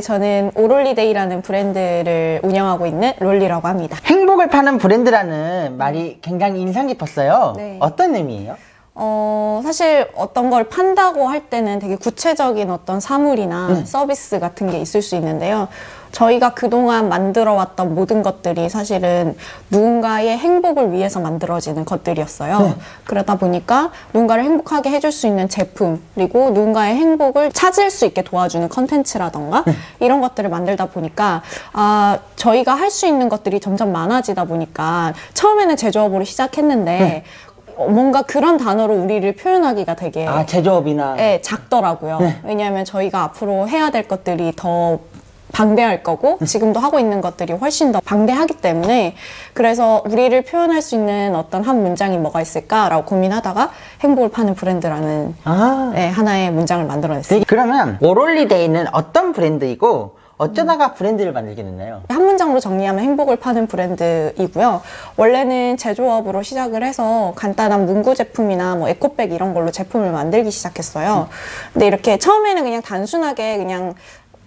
저는 오롤리데이라는 브랜드를 운영하고 있는 롤리라고 합니다. 행복을 파는 브랜드라는 말이 굉장히 인상 깊었어요. 네. 어떤 의미예요? 사실 어떤 걸 판다고 할 때는 되게 구체적인 어떤 사물이나 서비스 같은 게 있을 수 있는데요. 저희가 그동안 만들어왔던 모든 것들이 사실은 누군가의 행복을 위해서 만들어지는 것들이었어요. 그러다 보니까 누군가를 행복하게 해줄 수 있는 제품, 그리고 누군가의 행복을 찾을 수 있게 도와주는 컨텐츠라던가 이런 것들을 만들다 보니까 저희가 할 수 있는 것들이 점점 많아지다 보니까 처음에는 제조업으로 시작했는데 뭔가 그런 단어로 우리를 표현하기가 되게 제조업이나 네, 작더라고요. 왜냐하면 저희가 앞으로 해야 될 것들이 더 방대할 거고 지금도 하고 있는 것들이 훨씬 더 방대하기 때문에 그래서 우리를 표현할 수 있는 어떤 한 문장이 뭐가 있을까라고 고민하다가 행복을 파는 브랜드라는 네, 하나의 문장을 만들어냈어요. 그러면 오롤리데이는 어떤 브랜드이고 어쩌다가 브랜드를 만들게 됐나요? 한 문장으로 정리하면 행복을 파는 브랜드이고요. 원래는 제조업으로 시작을 해서 간단한 문구 제품이나 뭐 에코백 이런 걸로 제품을 만들기 시작했어요. 근데 이렇게 처음에는 그냥 단순하게 그냥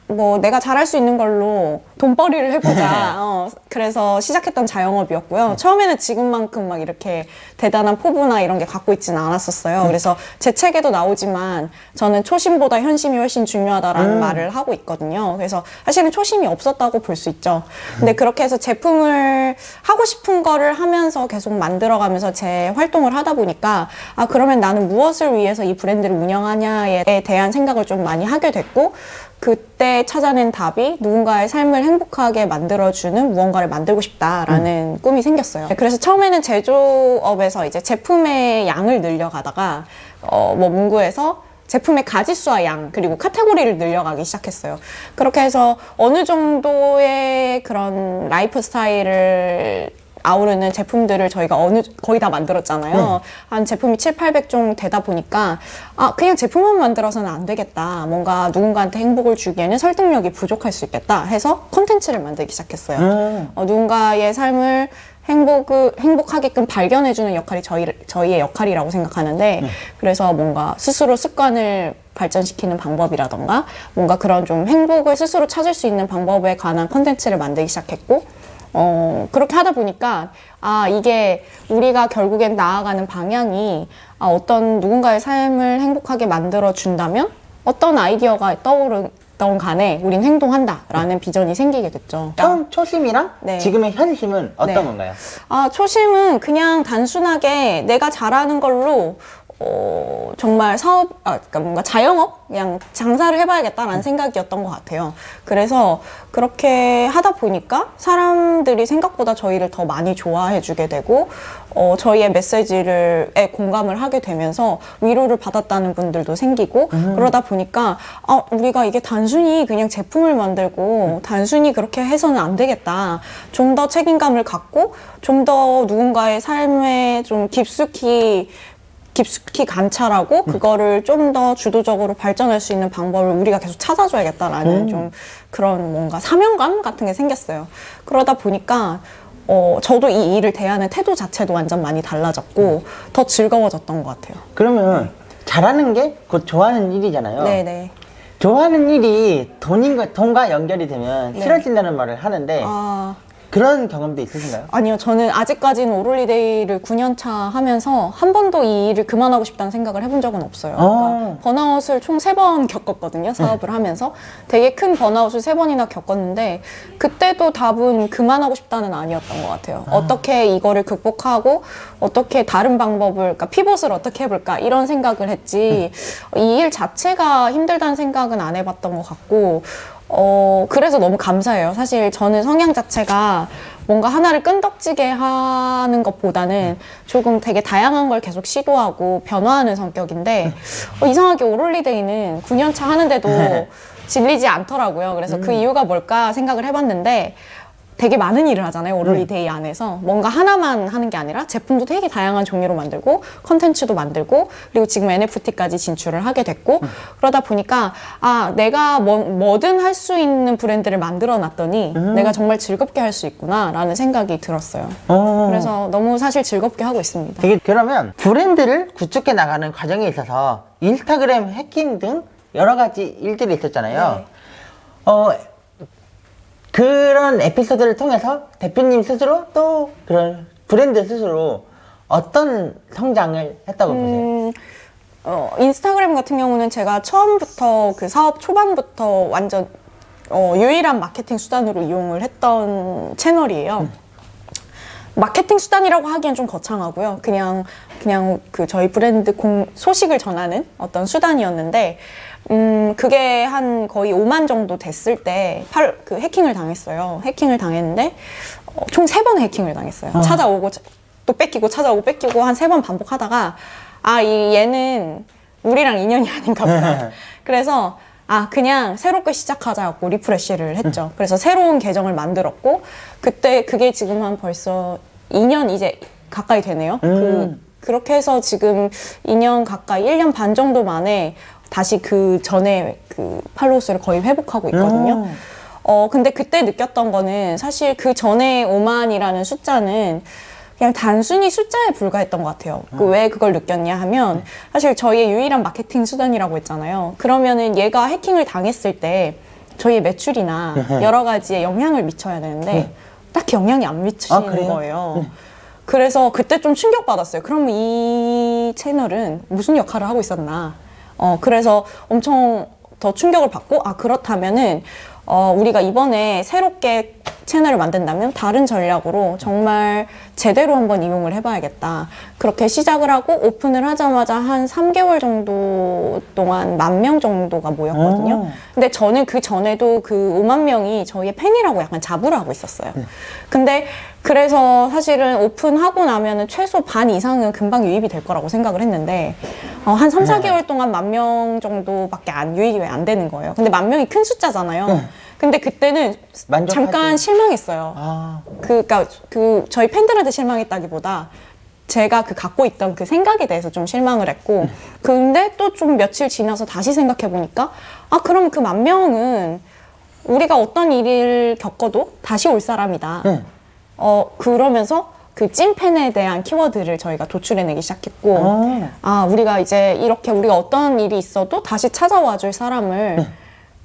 뭐 내가 잘할 수 있는 걸로 돈벌이를 해보자. 그래서 시작했던 자영업이었고요. 처음에는 지금만큼 막 이렇게 대단한 포부나 이런 게 갖고 있지는 않았었어요. 그래서 제 책에도 나오지만 저는 초심보다 현심이 훨씬 중요하다라는 말을 하고 있거든요. 그래서 사실은 초심이 없었다고 볼 수 있죠. 근데 그렇게 해서 제품을 하고 싶은 거를 하면서 계속 만들어가면서 제 활동을 하다 보니까 그러면 나는 무엇을 위해서 이 브랜드를 운영하냐에 대한 생각을 좀 많이 하게 됐고 그때 찾아낸 답이 누군가의 삶을 행복하게 만들어주는 무언가를 만들고 싶다라는 꿈이 생겼어요. 그래서 처음에는 제조업에서 이제 제품의 양을 늘려가다가 뭐 문구에서 제품의 가짓수와 양 그리고 카테고리를 늘려가기 시작했어요. 그렇게 해서 어느 정도의 그런 라이프 스타일을 아우르는 제품들을 저희가 거의 다 만들었잖아요. 한 제품이 700~800종 되다 보니까 그냥 제품만 만들어서는 안 되겠다. 뭔가 누군가한테 행복을 주기에는 설득력이 부족할 수 있겠다 해서 콘텐츠를 만들기 시작했어요. 누군가의 삶을 행복하게끔 발견해주는 역할이 저희의 역할이라고 생각하는데 그래서 뭔가 스스로 습관을 발전시키는 방법이라던가 뭔가 그런 좀 행복을 스스로 찾을 수 있는 방법에 관한 콘텐츠를 만들기 시작했고 그렇게 하다 보니까 이게 우리가 결국엔 나아가는 방향이 어떤 누군가의 삶을 행복하게 만들어 준다면 어떤 아이디어가 떠오르던 간에 우린 행동한다라는 비전이 생기게 됐죠. 처음 초심이랑 네. 지금의 현심은 어떤 네. 건가요? 초심은 그냥 단순하게 내가 잘하는 걸로 정말 그러니까 뭔가 자영업? 그냥 장사를 해봐야겠다라는 생각이었던 것 같아요. 그래서 그렇게 하다 보니까 사람들이 생각보다 저희를 더 많이 좋아해주게 되고, 저희의 메시지에 공감을 하게 되면서 위로를 받았다는 분들도 생기고, 그러다 보니까, 우리가 이게 단순히 그냥 제품을 만들고, 단순히 그렇게 해서는 안 되겠다. 좀 더 책임감을 갖고, 좀 더 누군가의 삶에 좀 깊숙이 관찰하고 그거를 좀 더 주도적으로 발전할 수 있는 방법을 우리가 계속 찾아줘야겠다라는 좀 그런 뭔가 사명감 같은 게 생겼어요. 그러다 보니까 저도 이 일을 대하는 태도 자체도 완전 많이 달라졌고 더 즐거워졌던 것 같아요. 그러면 잘하는 게 곧 좋아하는 일이잖아요. 네네. 좋아하는 일이 돈과 연결이 되면 싫어진다는 말을 하는데 그런 경험도 있으신가요? 아니요. 저는 아직까지는 오롤리데이를 9년 차 하면서 한 번도 이 일을 그만하고 싶다는 생각을 해본 적은 없어요. 그러니까 번아웃을 총 3번 겪었거든요. 사업을 하면서. 되게 큰 번아웃을 3번이나 겪었는데 그때도 답은 그만하고 싶다는 아니었던 것 같아요. 어떻게 이거를 극복하고 어떻게 다른 방법을 그러니까 피봇을 어떻게 해볼까 이런 생각을 했지 이 일 자체가 힘들다는 생각은 안 해봤던 것 같고 그래서 너무 감사해요. 사실 저는 성향 자체가 뭔가 하나를 끈덕지게 하는 것보다는 조금 되게 다양한 걸 계속 시도하고 변화하는 성격인데 이상하게 오롤리데이는 9년 차 하는데도 질리지 않더라고요. 그래서 그 이유가 뭘까 생각을 해봤는데 되게 많은 일을 하잖아요. 오롤리데이 안에서 뭔가 하나만 하는 게 아니라 제품도 되게 다양한 종류로 만들고 컨텐츠도 만들고 그리고 지금 NFT까지 진출을 하게 됐고 그러다 보니까 내가 뭐든 할 수 있는 브랜드를 만들어 놨더니 내가 정말 즐겁게 할 수 있구나 라는 생각이 들었어요. 그래서 너무 사실 즐겁게 하고 있습니다. 그러면 브랜드를 구축해 나가는 과정에 있어서 인스타그램 해킹 등 여러 가지 일들이 있었잖아요. 네. 그런 에피소드를 통해서 대표님 스스로 또 그런 브랜드 스스로 어떤 성장을 했다고 보세요? 인스타그램 같은 경우는 제가 처음부터 그 사업 초반부터 완전 유일한 마케팅 수단으로 이용을 했던 채널이에요. 마케팅 수단이라고 하기엔 좀 거창하고요. 그냥 그 저희 브랜드 소식을 전하는 어떤 수단이었는데, 그게 한 거의 5만 정도 됐을 때 그 해킹을 당했어요. 해킹을 당했는데, 총 3번 해킹을 당했어요. 찾아오고 또 뺏기고 찾아오고 뺏기고 한 3번 반복하다가, 얘는 우리랑 인연이 아닌가 보다. 그래서 그냥 새롭게 시작하자고 리프레쉬를 했죠. 그래서 새로운 계정을 만들었고, 그때 그게 지금 한 벌써 2년 이제 가까이 되네요. 그렇게 해서 지금 2년 가까이, 1년 반 정도 만에 다시 그 전에 그 팔로우 수를 거의 회복하고 있거든요. 근데 그때 느꼈던 거는 사실 그 전에 5만이라는 숫자는 그냥 단순히 숫자에 불과했던 것 같아요. 왜 그걸 느꼈냐 하면, 사실 저희의 유일한 마케팅 수단이라고 했잖아요. 그러면은 얘가 해킹을 당했을 때 저희의 매출이나 여러 가지에 영향을 미쳐야 되는데 딱히 영향이 안 미치는 거예요. 그래서 그때 좀 충격받았어요. 그럼 이 채널은 무슨 역할을 하고 있었나. 그래서 엄청 더 충격을 받고, 그렇다면은 우리가 이번에 새롭게 채널을 만든다면 다른 전략으로 정말 제대로 한번 이용을 해봐야겠다. 그렇게 시작을 하고 오픈을 하자마자 한 3개월 정도 동안 10,000명 정도가 모였거든요. 근데 저는 그 전에도 그 5만 명이 저희의 팬이라고 약간 자부를 하고 있었어요. 근데 그래서 사실은 오픈하고 나면은 최소 반 이상은 금방 유입이 될 거라고 생각을 했는데, 한 3, 4개월 동안 10,000명 정도밖에 유입이 안 되는 거예요. 근데 10,000명이 큰 숫자잖아요. 근데 그때는 잠깐 실망했어요. 그러니까 저희 팬들한테 실망했다기보다 제가 갖고 있던 그 생각에 대해서 좀 실망을 했고, 근데 또 좀 며칠 지나서 다시 생각해 보니까, 그럼 그 10,000명은 우리가 어떤 일을 겪어도 다시 올 사람이다. 그러면서 그 찐팬에 대한 키워드를 저희가 도출해내기 시작했고, 우리가 이제 이렇게 우리가 어떤 일이 있어도 다시 찾아와 줄 사람을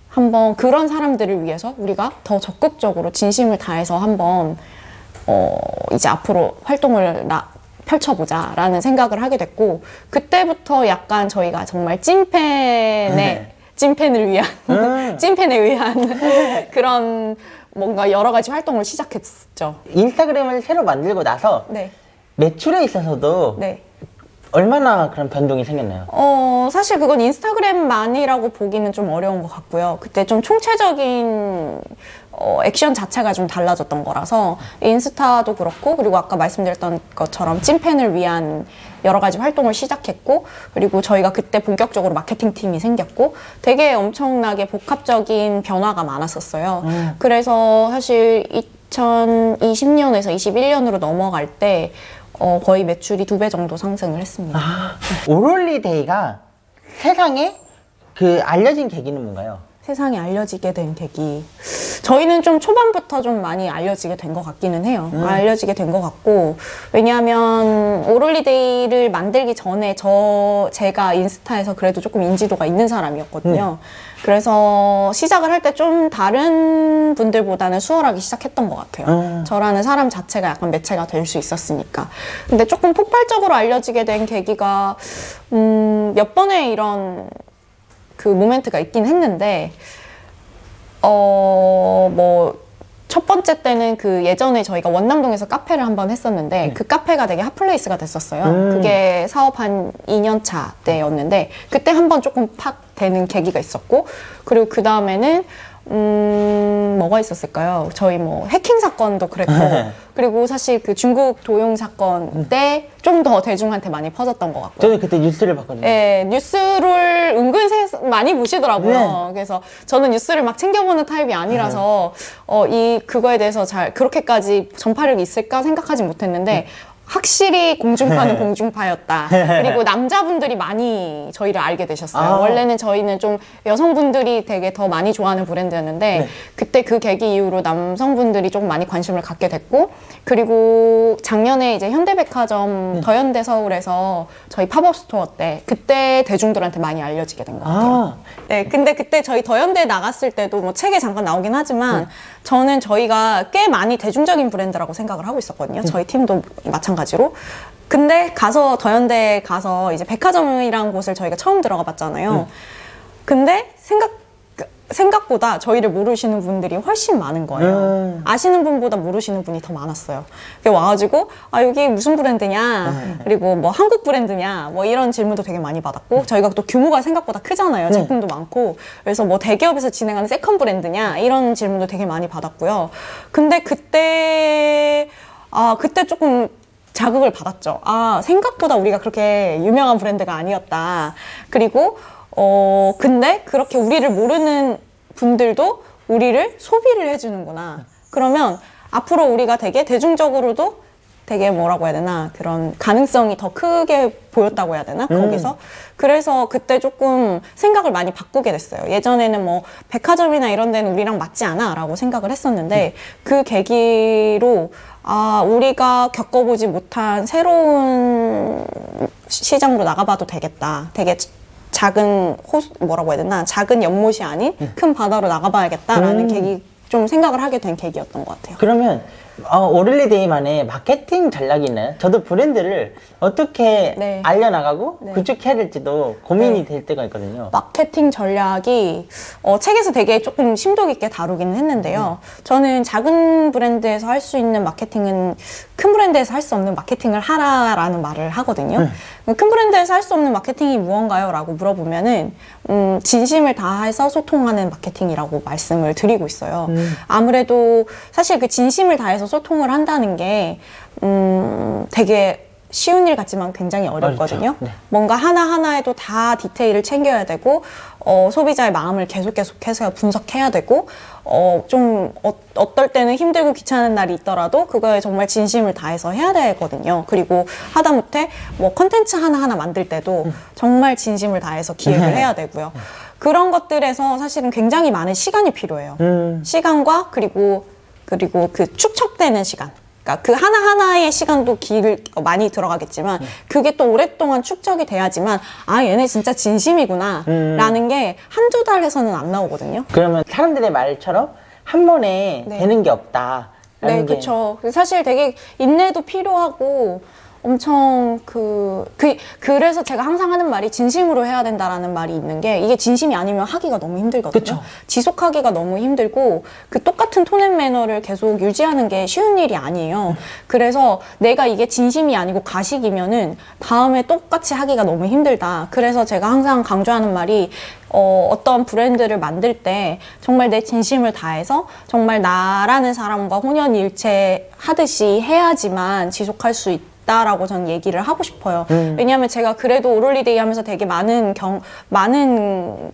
한번, 그런 사람들을 위해서 우리가 더 적극적으로 진심을 다해서 한번 이제 앞으로 활동을 펼쳐보자라는 생각을 하게 됐고, 그때부터 약간 저희가 정말 찐팬을 위한 찐팬에 의한 그런 뭔가 여러 가지 활동을 시작했죠. 인스타그램을 새로 만들고 나서 매출에 있어서도 얼마나 그런 변동이 생겼나요? 사실 그건 인스타그램만이라고 보기는 좀 어려운 것 같고요. 그때 좀 총체적인 액션 자체가 좀 달라졌던 거라서, 인스타도 그렇고, 그리고 아까 말씀드렸던 것처럼 찐팬을 위한 여러 가지 활동을 시작했고, 그리고 저희가 그때 본격적으로 마케팅 팀이 생겼고, 되게 엄청나게 복합적인 변화가 많았었어요. 그래서 사실 2020년에서 21년으로 넘어갈 때 거의 매출이 2배 정도 상승을 했습니다. 오롤리데이가 세상에 알려진 계기는 뭔가요? 세상에 알려지게 된 계기. 저희는 좀 초반부터 좀 많이 알려지게 된 것 같기는 해요. 알려지게 된 것 같고, 왜냐하면 오롤리데이를 만들기 전에 제가 인스타에서 그래도 조금 인지도가 있는 사람이었거든요. 그래서 시작을 할 때 좀 다른 분들보다는 수월하게 시작했던 것 같아요. 저라는 사람 자체가 약간 매체가 될 수 있었으니까. 근데 조금 폭발적으로 알려지게 된 계기가 몇 번의 이런 그 모멘트가 있긴 했는데, 첫 번째 때는 그 예전에 저희가 원남동에서 카페를 한번 했었는데, 그 카페가 되게 핫플레이스가 됐었어요. 그게 사업 한 2년 차 때였는데, 그때 한번 조금 팍 되는 계기가 있었고, 그리고 그 다음에는 뭐가 있었을까요? 저희 해킹 사건도 그랬고, 그리고 사실 그 중국 도용 사건 때 좀 더 대중한테 많이 퍼졌던 것 같고요. 저는 그때 뉴스를 봤거든요. 네, 뉴스를 은근 많이 보시더라고요. 그래서 저는 뉴스를 막 챙겨보는 타입이 아니라서 그거에 대해서 잘 그렇게까지 전파력이 있을까 생각하지 못했는데, 확실히 공중파는 공중파였다. 그리고 남자분들이 많이 저희를 알게 되셨어요. 아. 원래는 저희는 좀 여성분들이 되게 더 많이 좋아하는 브랜드였는데 네. 그때 그 계기 이후로 남성분들이 좀 많이 관심을 갖게 됐고 그리고 작년에 이제 현대백화점 더현대 서울에서 저희 팝업 스토어 때 그때 대중들한테 많이 알려지게 된 것 같아요. 아, 네, 근데 그때 저희 더현대 나갔을 때도 뭐 책에 잠깐 나오긴 하지만 저는 저희가 꽤 많이 대중적인 브랜드라고 생각을 하고 있었거든요. 저희 팀도 마찬가지로. 근데 가서 더현대 가서 이제 백화점이라는 곳을 저희가 처음 들어가 봤잖아요. 근데 생각보다 저희를 모르시는 분들이 훨씬 많은 거예요. 아시는 분보다 모르시는 분이 더 많았어요. 그게 와가지고 아 여기 무슨 브랜드냐 그리고 뭐 한국 브랜드냐 뭐 이런 질문도 되게 많이 받았고 저희가 또 규모가 생각보다 크잖아요. 제품도 많고 그래서 뭐 대기업에서 진행하는 세컨 브랜드냐 이런 질문도 되게 많이 받았고요. 근데 그때 조금 자극을 받았죠. 아 생각보다 우리가 그렇게 유명한 브랜드가 아니었다. 그리고 근데 그렇게 우리를 모르는 분들도 우리를 소비를 해주는구나. 그러면 앞으로 우리가 되게 대중적으로도 되게 뭐라고 해야 되나 그런 가능성이 더 크게 보였다고 해야 되나 거기서 그래서 그때 조금 생각을 많이 바꾸게 됐어요. 예전에는 뭐 백화점이나 이런 데는 우리랑 맞지 않아 라고 생각을 했었는데 그 계기로 우리가 겪어보지 못한 새로운 시장으로 나가봐도 되겠다. 되게 작은 뭐라고 해야 되나 작은 연못이 아닌 큰 바다로 나가봐야겠다라는 계기 좀 생각을 하게 된 계기였던 것 같아요. 그러면 오를리데이만의 마케팅 전략이 있나요? 저도 브랜드를 어떻게 네. 알려나가고 네. 구축해야 될지도 고민이 될 때가 있거든요. 마케팅 전략이 책에서 되게 조금 심도 깊게 다루기는 했는데요. 저는 작은 브랜드에서 할 수 있는 마케팅은 큰 브랜드에서 할 수 없는 마케팅을 하라라는 말을 하거든요. 큰 브랜드에서 할 수 없는 마케팅이 무언가요? 라고 물어보면은 진심을 다해서 소통하는 마케팅이라고 말씀을 드리고 있어요. 아무래도 사실 그 진심을 다해서 소통을 한다는 게 되게 쉬운 일 같지만 굉장히 어렵거든요. 어렵죠. 네. 뭔가 하나하나에도 다 디테일을 챙겨야 되고 소비자의 마음을 계속해서 분석해야 되고 어떨 때는 힘들고 귀찮은 날이 있더라도 그거에 정말 진심을 다해서 해야 되거든요. 그리고 하다못해 뭐 컨텐츠 하나하나 만들 때도 정말 진심을 다해서 기획을 해야 되고요. 그런 것들에서 사실은 굉장히 많은 시간이 필요해요. 시간과 그리고 그 축적되는 시간. 그러니까 그 하나하나의 시간도 많이 들어가겠지만 그게 또 오랫동안 축적이 돼야지만 얘네 진짜 진심이구나 라는 게 한두 달 해서는 안 나오거든요. 그러면 사람들의 말처럼 한 번에 네. 되는 게 없다. 네, 그렇죠. 사실 되게 인내도 필요하고 엄청 그래서 제가 항상 하는 말이 진심으로 해야 된다라는 말이 있는 게 이게 진심이 아니면 하기가 너무 힘들거든요. 그쵸. 지속하기가 너무 힘들고 그 똑같은 톤 앤 매너를 계속 유지하는 게 쉬운 일이 아니에요. 그래서 내가 이게 진심이 아니고 가식이면은 다음에 똑같이 하기가 너무 힘들다. 그래서 제가 항상 강조하는 말이 어떤 브랜드를 만들 때 정말 내 진심을 다해서 정말 나라는 사람과 혼연일체 하듯이 해야지만 지속할 수 있다라고 저는 얘기를 하고 싶어요. 왜냐하면 제가 그래도 오롤리데이 하면서 되게 많은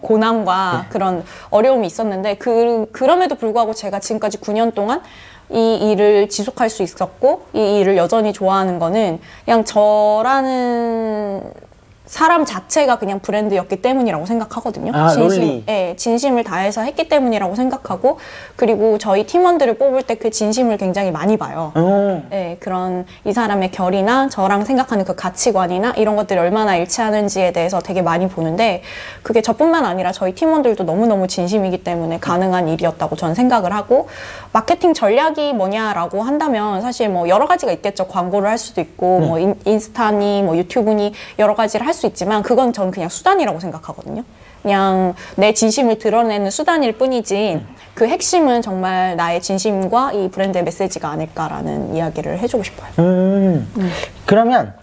고난과 그런 어려움이 있었는데 그럼에도 불구하고 제가 지금까지 9년 동안 이 일을 지속할 수 있었고 이 일을 여전히 좋아하는 거는 그냥 저라는 사람 자체가 그냥 브랜드였기 때문이라고 생각하거든요. 롤리. 네, 진심을 다해서 했기 때문이라고 생각하고 그리고 저희 팀원들을 뽑을 때 그 진심을 굉장히 많이 봐요. 네, 그런 이 사람의 결이나 저랑 생각하는 그 가치관이나 이런 것들이 얼마나 일치하는지에 대해서 되게 많이 보는데 그게 저뿐만 아니라 저희 팀원들도 너무너무 진심이기 때문에 가능한 일이었다고 저는 생각을 하고 마케팅 전략이 뭐냐라고 한다면 사실 뭐 여러 가지가 있겠죠. 광고를 할 수도 있고 뭐 인스타니 뭐 유튜브니 여러 가지를 할 수 있지만 그건 저는 그냥 수단이라고 생각하거든요. 그냥 내 진심을 드러내는 수단일 뿐이지 그 핵심은 정말 나의 진심과 이 브랜드의 메시지가 아닐까라는 이야기를 해주고 싶어요. 그러면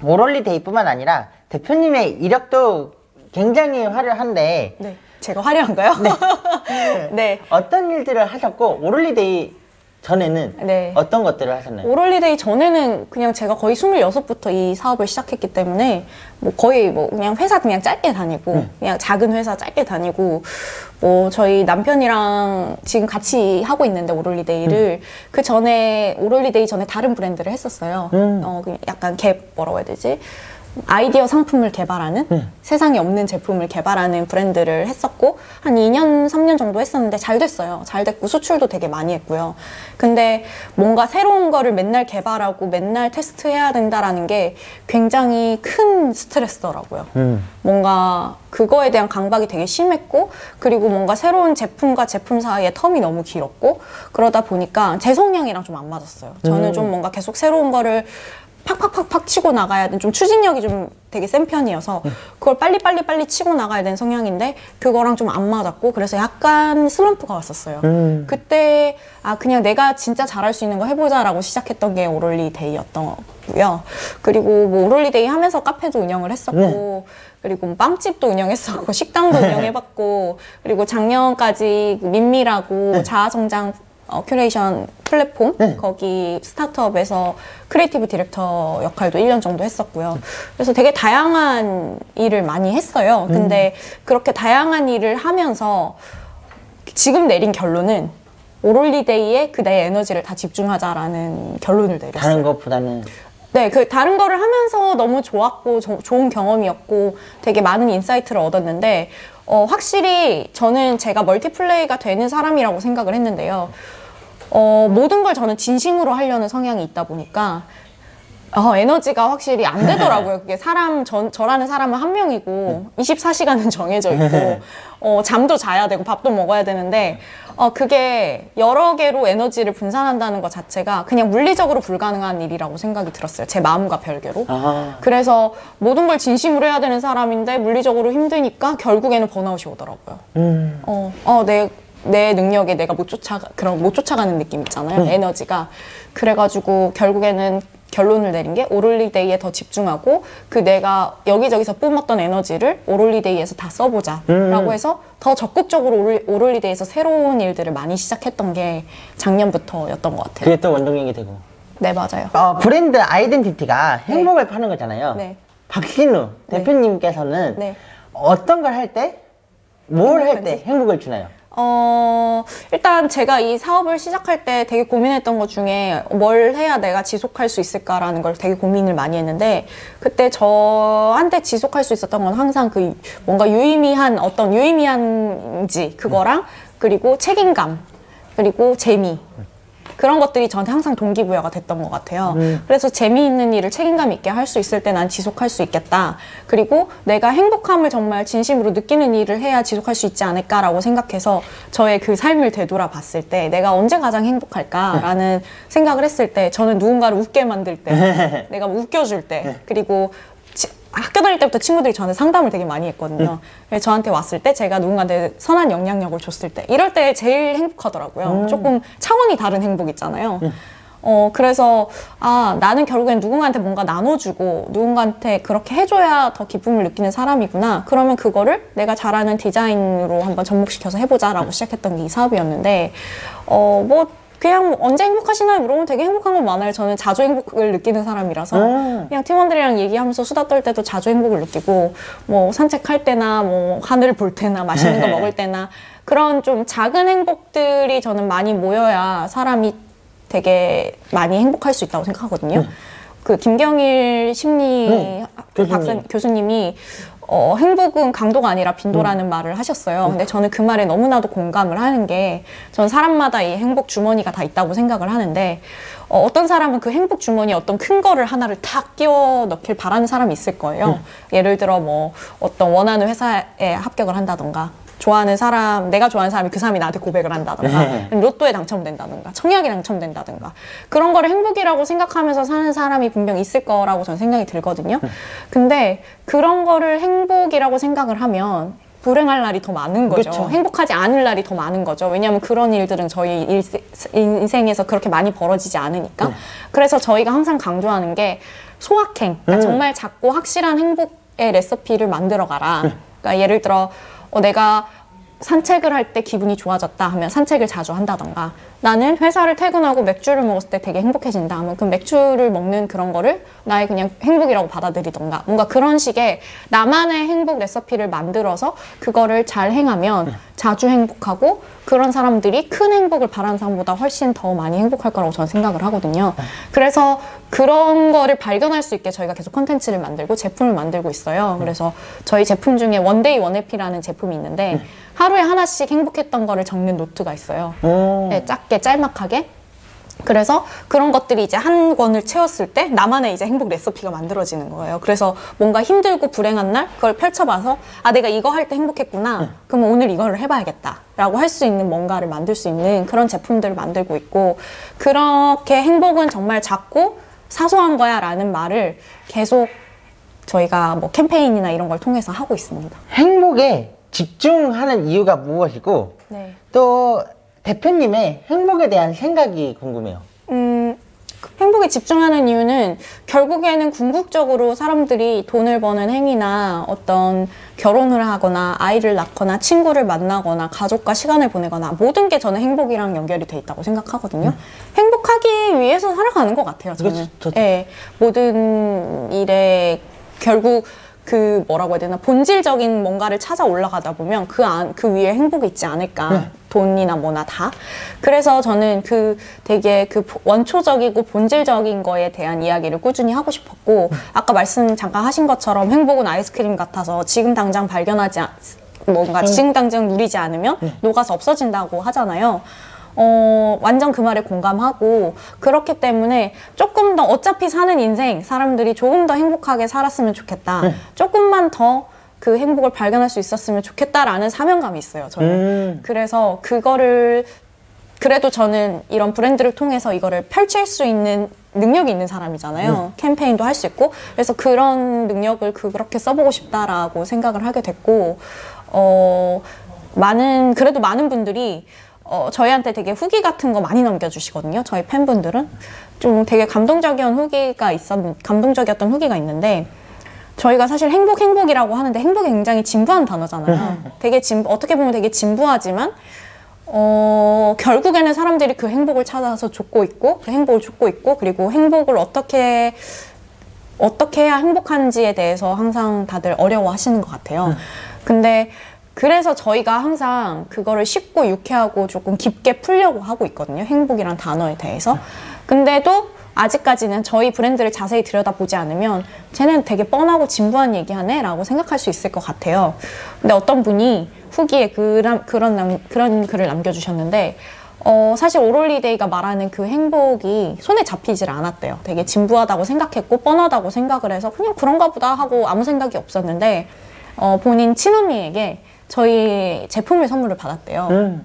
오롤리데이뿐만 아니라 대표님의 이력도 굉장히 화려한데 네, 제가 화려한가요? 네. 네. 어떤 일들을 하셨고 오롤리데이 전에는 네. 어떤 것들을 하셨나요? 오롤리데이 전에는 그냥 제가 거의 26부터 이 사업을 시작했기 때문에 뭐 거의 뭐 그냥 회사 그냥 짧게 다니고 그냥 작은 회사 짧게 다니고 뭐 저희 남편이랑 지금 같이 하고 있는데 오롤리데이를 그 전에 오롤리데이 전에 다른 브랜드를 했었어요. 그냥 약간 뭐라고 해야 되지? 아이디어 상품을 개발하는 세상에 없는 제품을 개발하는 브랜드를 했었고 한 2년, 3년 정도 했었는데 잘 됐어요. 잘 됐고 수출도 되게 많이 했고요. 근데 뭔가 새로운 거를 맨날 개발하고 맨날 테스트해야 된다라는 게 굉장히 큰 스트레스더라고요. 뭔가 그거에 대한 강박이 되게 심했고 그리고 뭔가 새로운 제품과 제품 사이에 텀이 너무 길었고 그러다 보니까 제 성향이랑 좀 안 맞았어요. 저는 좀 뭔가 계속 새로운 거를 팍팍팍팍 치고 나가야 되는 좀 추진력이 좀 되게 센 편이어서 그걸 빨리 치고 나가야 되는 성향인데 그거랑 좀 안 맞았고 그래서 약간 슬럼프가 왔었어요. 그때 그냥 내가 진짜 잘할 수 있는 거 해보자라고 시작했던 게 오롤리데이였던 거고요. 그리고 뭐 오롤리데이 하면서 카페도 운영을 했었고 그리고 뭐 빵집도 운영했었고 식당도 운영해봤고 그리고 작년까지 민미라고 자아성장 큐레이션 플랫폼 거기 스타트업에서 크리에이티브 디렉터 역할도 1년 정도 했었고요. 그래서 되게 다양한 일을 많이 했어요. 근데 그렇게 다양한 일을 하면서 지금 내린 결론은 오롤리데이에 그 내 에너지를 다 집중하자라는 결론을 내렸어요. 다른 것보다는 네, 그 다른 거를 하면서 너무 좋았고 좋은 경험이었고 되게 많은 인사이트를 얻었는데 확실히 저는 제가 멀티플레이가 되는 사람이라고 생각을 했는데요. 모든 걸 저는 진심으로 하려는 성향이 있다 보니까 에너지가 확실히 안 되더라고요. 그게 저라는 사람은 한 명이고 24시간은 정해져 있고 잠도 자야 되고 밥도 먹어야 되는데 그게 여러 개로 에너지를 분산한다는 것 자체가 그냥 물리적으로 불가능한 일이라고 생각이 들었어요. 제 마음과 별개로. 그래서 모든 걸 진심으로 해야 되는 사람인데 물리적으로 힘드니까 결국에는 번아웃이 오더라고요. 내 능력에 내가 못 쫓아가는 느낌 있잖아요. 에너지가. 그래가지고 결국에는 결론을 내린 게 오롤리데이에 더 집중하고 내가 여기저기서 뿜었던 에너지를 오롤리데이에서 다 써보자 라고 해서 더 적극적으로 오롤리데이에서 새로운 일들을 많이 시작했던 게 작년부터였던 것 같아요. 그게 또 원동력이 되고. 네, 맞아요. 브랜드 아이덴티티가 행복을 파는 거잖아요. 네. 박신우 네. 대표님께서는 네. 어떤 걸 할 때, 뭘 할 때 행복을 주나요? 일단 제가 이 사업을 시작할 때 되게 고민했던 것 중에 뭘 해야 내가 지속할 수 있을까라는 걸 되게 고민을 많이 했는데 그때 저한테 지속할 수 있었던 건 항상 뭔가 유의미한지 그거랑 그리고 책임감 그리고 재미 그런 것들이 저한테 항상 동기부여가 됐던 것 같아요. 그래서 재미있는 일을 책임감 있게 할 수 있을 때 난 지속할 수 있겠다. 그리고 내가 행복함을 정말 진심으로 느끼는 일을 해야 지속할 수 있지 않을까라고 생각해서 저의 그 삶을 되돌아 봤을 때 내가 언제 가장 행복할까라는 생각을 했을 때 저는 누군가를 웃게 만들 때, 내가 웃겨줄 때, 그리고 학교 다닐 때부터 친구들이 저한테 상담을 되게 많이 했거든요. 그래서 저한테 왔을 때 제가 누군가한테 선한 영향력을 줬을 때 이럴 때 제일 행복하더라고요. 조금 차원이 다른 행복 있잖아요. 그래서 나는 결국엔 누군가한테 뭔가 나눠주고 누군가한테 그렇게 해줘야 더 기쁨을 느끼는 사람이구나. 그러면 그거를 내가 잘하는 디자인으로 한번 접목시켜서 해보자라고 시작했던 게 이 사업이었는데 그냥 언제 행복하시나요? 물어보면 되게 행복한 건 많아요. 저는 자주 행복을 느끼는 사람이라서 그냥 팀원들이랑 얘기하면서 수다 떨 때도 자주 행복을 느끼고 뭐 산책할 때나 뭐 하늘 볼 때나 맛있는 거 먹을 때나 그런 좀 작은 행복들이 저는 많이 모여야 사람이 되게 많이 행복할 수 있다고 생각하거든요. 그 김경일 심리 교수님이 행복은 강도가 아니라 빈도라는 말을 하셨어요. 근데 저는 그 말에 너무나도 공감을 하는 게 전 사람마다 이 행복 주머니가 다 있다고 생각을 하는데 어떤 사람은 그 행복 주머니에 어떤 큰 거를 하나를 탁 끼워 넣길 바라는 사람이 있을 거예요. 예를 들어 뭐 어떤 원하는 회사에 합격을 한다던가 내가 좋아하는 사람이 그 사람이 나한테 고백을 한다던가 로또에 당첨된다던가 청약에 당첨된다던가 그런 거를 행복이라고 생각하면서 사는 사람이 분명히 있을 거라고 저는 생각이 들거든요. 근데 그런 거를 행복이라고 생각을 하면 불행할 날이 더 많은 거죠. 그쵸. 행복하지 않을 날이 더 많은 거죠. 왜냐하면 그런 일들은 저희 인생에서 그렇게 많이 벌어지지 않으니까. 그래서 저희가 항상 강조하는 게 소확행, 그러니까 정말 작고 확실한 행복의 레시피를 만들어 가라. 그러니까 예를 들어 내가 산책을 할 때 기분이 좋아졌다 하면 산책을 자주 한다던가, 나는 회사를 퇴근하고 맥주를 먹었을 때 되게 행복해진다 하면 그 맥주를 먹는 그런 거를 나의 그냥 행복이라고 받아들이던가, 뭔가 그런 식의 나만의 행복 레시피를 만들어서 그거를 잘 행하면 자주 행복하고, 그런 사람들이 큰 행복을 바라는 사람보다 훨씬 더 많이 행복할 거라고 저는 생각을 하거든요. 그래서 그런 거를 발견할 수 있게 저희가 계속 콘텐츠를 만들고 제품을 만들고 있어요. 그래서 저희 제품 중에 원데이 원해피라는 제품이 있는데 하루에 하나씩 행복했던 거를 적는 노트가 있어요. 네, 작게 짤막하게. 그래서 그런 것들이 이제 한 권을 채웠을 때 나만의 이제 행복 레시피가 만들어지는 거예요. 그래서 뭔가 힘들고 불행한 날 그걸 펼쳐봐서, 아, 내가 이거 할 때 행복했구나. 그럼 오늘 이거를 해봐야겠다 라고 할 수 있는 뭔가를 만들 수 있는 그런 제품들을 만들고 있고, 그렇게 행복은 정말 작고 사소한 거야 라는 말을 계속 저희가 뭐 캠페인이나 이런 걸 통해서 하고 있습니다. 행복에 집중하는 이유가 무엇이고, 네. 또 대표님의 행복에 대한 생각이 궁금해요. 행복에 집중하는 이유는 결국에는 궁극적으로 사람들이 돈을 버는 행위나 어떤 결혼을 하거나 아이를 낳거나 친구를 만나거나 가족과 시간을 보내거나 모든 게 저는 행복이랑 연결이 돼 있다고 생각하거든요. 행복하기 위해서 살아가는 것 같아요, 저는. 네, 모든 일에 결국 그 뭐라고 해야 되나, 본질적인 뭔가를 찾아 올라가다 보면 그 위에 행복이 있지 않을까. 돈이나 뭐나 다. 그래서 저는 되게 원초적이고 본질적인 거에 대한 이야기를 꾸준히 하고 싶었고, 아까 말씀 잠깐 하신 것처럼 행복은 아이스크림 같아서 지금 당장 지금 당장 누리지 않으면 녹아서 없어진다고 하잖아요. 완전 그 말에 공감하고, 그렇기 때문에 조금 더, 어차피 사는 인생 사람들이 조금 더 행복하게 살았으면 좋겠다. 조금만 더 그 행복을 발견할 수 있었으면 좋겠다라는 사명감이 있어요, 저는. 그래서 그래도 저는 이런 브랜드를 통해서 이거를 펼칠 수 있는 능력이 있는 사람이잖아요. 캠페인도 할 수 있고. 그래서 그런 능력을 그렇게 써보고 싶다라고 생각을 하게 됐고, 그래도 많은 분들이 저희한테 되게 후기 같은 거 많이 남겨주시거든요. 저희 팬분들은. 좀 되게 감동적이었던 후기가 있는데, 저희가 사실 행복이라고 하는데 행복이 굉장히 진부한 단어잖아요. 되게 어떻게 보면 되게 진부하지만, 결국에는 사람들이 그 행복을 찾아서 줬고 있고, 그 행복을 줬고 있고, 그리고 행복을 어떻게 해야 행복한지에 대해서 항상 다들 어려워하시는 것 같아요. 근데 그래서 저희가 항상 그거를 쉽고 유쾌하고 조금 깊게 풀려고 하고 있거든요. 행복이란 단어에 대해서. 근데도 아직까지는 저희 브랜드를 자세히 들여다보지 않으면 쟤는 되게 뻔하고 진부한 얘기하네 라고 생각할 수 있을 것 같아요. 근데 어떤 분이 후기에 그런 글을 남겨주셨는데, 사실 오롤리데이가 말하는 그 행복이 손에 잡히질 않았대요. 되게 진부하다고 생각했고 뻔하다고 생각을 해서 그냥 그런가 보다 하고 아무 생각이 없었는데, 본인 친언니에게 저희 제품을 선물을 받았대요.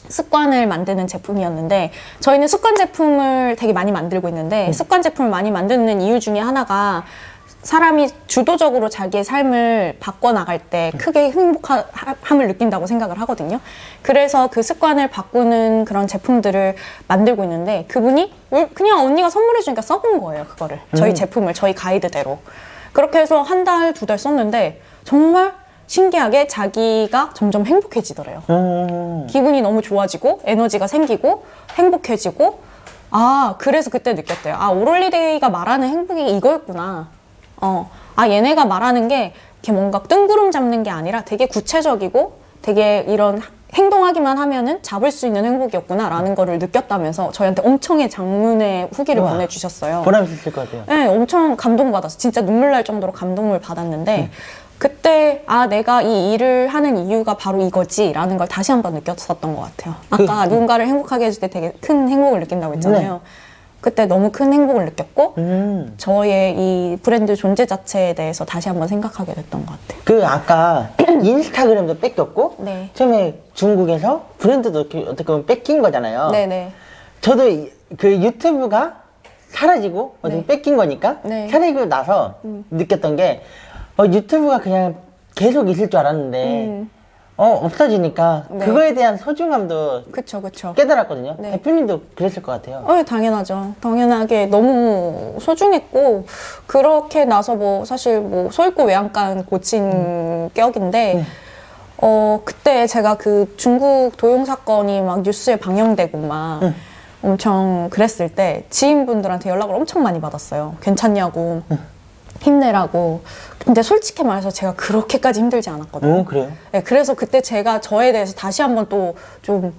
습관을 만드는 제품이었는데, 저희는 습관 제품을 되게 많이 만들고 있는데, 습관 제품을 많이 만드는 이유 중에 하나가 사람이 주도적으로 자기의 삶을 바꿔나갈 때 크게 행복함을 느낀다고 생각을 하거든요. 그래서 그 습관을 바꾸는 그런 제품들을 만들고 있는데, 그분이 그냥 언니가 선물해주니까 써본 거예요, 그거를. 저희 제품을, 저희 가이드대로. 그렇게 해서 한 달, 두 달 썼는데 정말 신기하게 자기가 점점 행복해지더래요. 기분이 너무 좋아지고 에너지가 생기고 행복해지고, 그래서 그때 느꼈대요. 오롤리데이가 말하는 행복이 이거였구나. 얘네가 말하는 게 이렇게 뭔가 뜬구름 잡는 게 아니라 되게 구체적이고 되게 이런 행동하기만 하면은 잡을 수 있는 행복이었구나 라는 거를 느꼈다면서 저희한테 엄청의 장문의 후기를 보내주셨어요. 보람 있을 것 같아요. 네, 엄청 감동받았어요. 진짜 눈물 날 정도로 감동을 받았는데, 그때 내가 이 일을 하는 이유가 바로 이거지 라는 걸 다시 한번 느꼈었던 것 같아요. 아까 누군가를 행복하게 해줄 때 되게 큰 행복을 느낀다고 했잖아요. 그때 너무 큰 행복을 느꼈고, 저의 이 브랜드 존재 자체에 대해서 다시 한번 생각하게 됐던 것 같아요. 아까 인스타그램도 뺏겼고, 네. 처음에 중국에서 브랜드도 어떻게 보면 뺏긴 거잖아요. 네네. 저도 그 유튜브가 사라지고 뺏긴 거니까, 사라지고 나서 느꼈던 게, 유튜브가 그냥 계속 있을 줄 알았는데, 없어지니까 그거에 대한 소중함도 그쵸. 깨달았거든요. 대표님도 그랬을 것 같아요. 당연하죠. 당연하게 너무 소중했고, 그렇게 나서 사실 소잃고 외양간 고친 격인데, 그때 제가 그 중국 도용 사건이 막 뉴스에 방영되고 막 엄청 그랬을 때 지인분들한테 연락을 엄청 많이 받았어요. 괜찮냐고, 힘내라고. 근데 솔직히 말해서 제가 그렇게까지 힘들지 않았거든요. 그래요? 네, 그래서 그때 제가 저에 대해서 다시 한번 또 좀